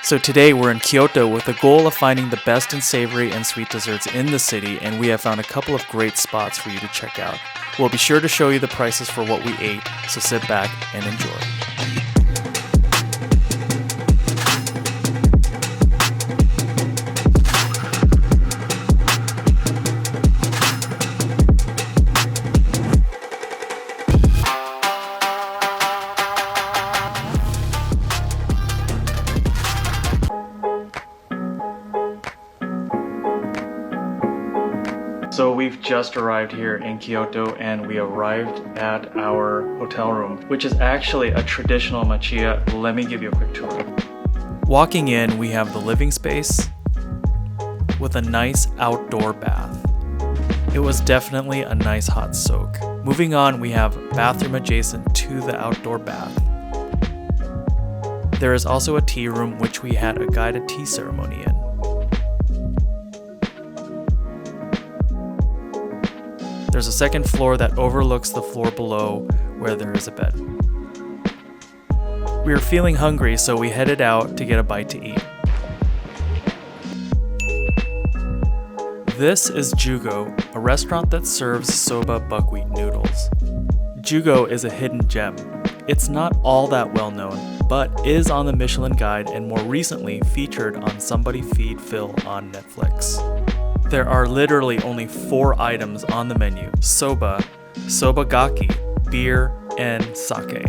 So today we're in Kyoto with the goal of finding the best in savory and sweet desserts in the city, and we have found a couple of great spots for you to check out. We'll be sure to show you the prices for what we ate, so sit back and enjoy. So we've just arrived here in Kyoto and we arrived at our hotel room, which is actually a traditional Machiya. Let me give you a quick tour. Walking in, we have the living space with a nice outdoor bath. It was definitely a nice hot soak. Moving on, we have a bathroom adjacent to the outdoor bath. There is also a tea room, which we had a guided tea ceremony in. There's a second floor that overlooks the floor below where there is a bed. We were feeling hungry, so we headed out to get a bite to eat. This is Juugo, a restaurant that serves soba buckwheat noodles. Juugo is a hidden gem. It's not all that well known, but is on the Michelin Guide and more recently featured on Somebody Feed Phil on Netflix. There are literally only 4 items on the menu: soba, soba gaki, beer, and sake.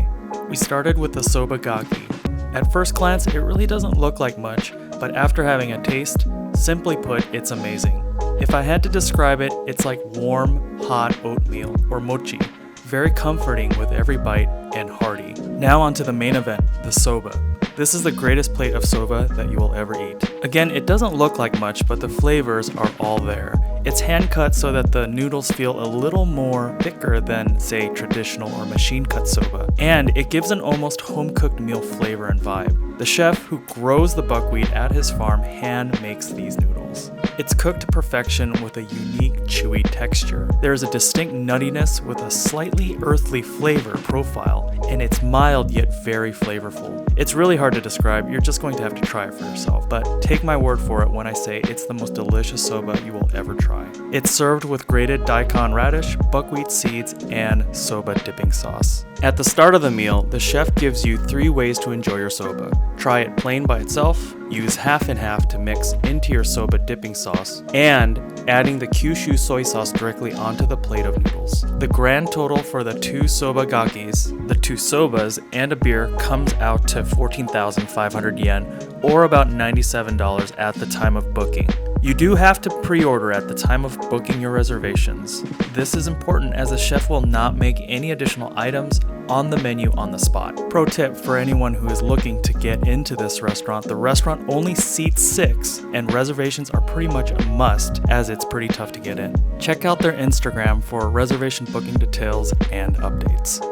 We started with the soba gaki. At first glance, it really doesn't look like much, but after having a taste, simply put, it's amazing. If I had to describe it, it's like warm, hot oatmeal or mochi. Very comforting with every bite and hearty. Now onto the main event, the soba. This is the greatest plate of soba that you will ever eat. Again, it doesn't look like much, but the flavors are all there. It's hand cut so that the noodles feel a little more thicker than, say, traditional or machine cut soba. And it gives an almost home-cooked meal flavor and vibe. The chef who grows the buckwheat at his farm hand makes these noodles. It's cooked to perfection with a unique chewy texture. There is a distinct nuttiness with a slightly earthly flavor profile, and it's mild yet very flavorful. It's really hard to describe, you're just going to have to try it for yourself, but take my word for it when I say it's the most delicious soba you will ever try. It's served with grated daikon radish, buckwheat seeds, and soba dipping sauce. At the start of the meal, the chef gives you 3 ways to enjoy your soba. Try it plain by itself, use half and half to mix into your soba dipping sauce, and adding the Kyushu soy sauce directly onto the plate of noodles. The grand total for the 2 soba gakis, the 2 sobas, and a beer comes out to 14,500 yen, or about $97 at the time of booking. You do have to pre-order at the time of booking your reservations. This is important as the chef will not make any additional items on the menu on the spot. Pro tip for anyone who is looking to get into this restaurant, the restaurant only seats 6 and reservations are pretty much a must as it's pretty tough to get in. Check out their Instagram for reservation booking details and updates.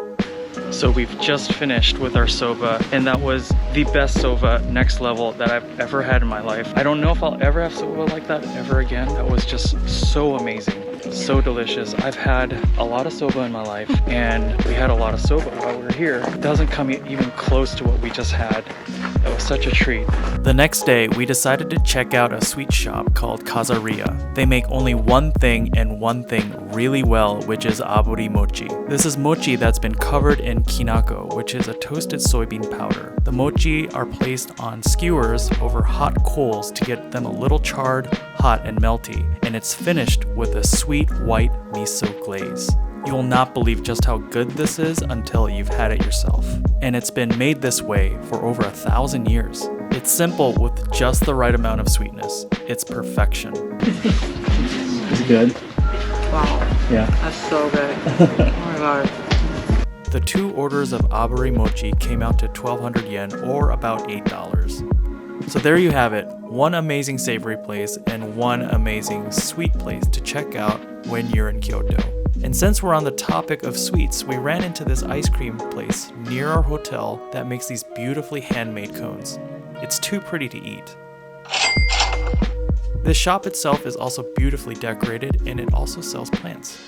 So we've just finished with our soba, and that was the best soba, next level, that I've ever had in my life. I don't know if I'll ever have soba like that ever again. That was just so amazing, so delicious. I've had a lot of soba in my life, and we had a lot of soba while we were here. It doesn't come even close to what we just had. That was such a treat. The next day, we decided to check out a sweet shop called Kazariya. They make only one thing and one thing really well, which is aburi-mochi. This is mochi that's been covered in kinako, which is a toasted soybean powder. The mochi are placed on skewers over hot coals to get them a little charred, hot, and melty, and it's finished with a sweet white miso glaze. You will not believe just how good this is until you've had it yourself. And it's been made this way for over 1,000 years. It's simple with just the right amount of sweetness. It's perfection. Is it good? Wow. Yeah. That's so good. Oh my god. The 2 orders of aburi-mochi came out to 1,200 yen, or about $8. So there you have it, 1 amazing savory place and 1 amazing sweet place to check out when you're in Kyoto. And since we're on the topic of sweets, we ran into this ice cream place near our hotel that makes these beautifully handmade cones. It's too pretty to eat. The shop itself is also beautifully decorated, and it also sells plants.